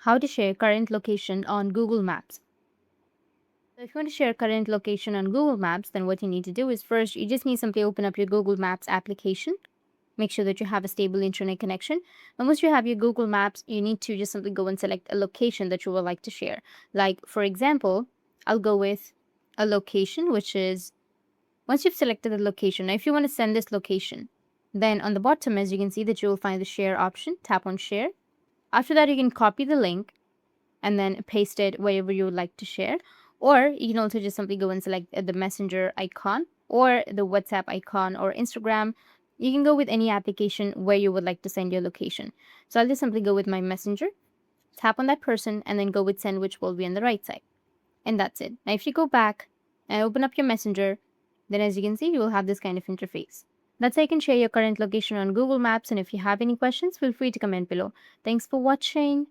how to share current location on Google Maps. So if you want to share current location on Google Maps, then what you need to do is first, you just need simply open up your Google Maps application. Make sure that you have a stable internet connection. And once you have your Google Maps, you need to just simply go and select a location that you would like to share. Like, for example, I'll go with a location, which is once you've selected the location. Now, if you want to send this location, then on the bottom, as you can see, that you will find the share option. Tap on share. After that, you can copy the link and then paste it wherever you would like to share. Or you can also just simply go and select the messenger icon or the WhatsApp icon or Instagram. You can go with any application where you would like to send your location. So I'll just simply go with my messenger, tap on that person, and then go with send, which will be on the right side. And that's it. Now, if you go back and open up your messenger, then as you can see, you will have this kind of interface. That's how you can share your current location on Google Maps. And if you have any questions, feel free to comment below. Thanks for watching.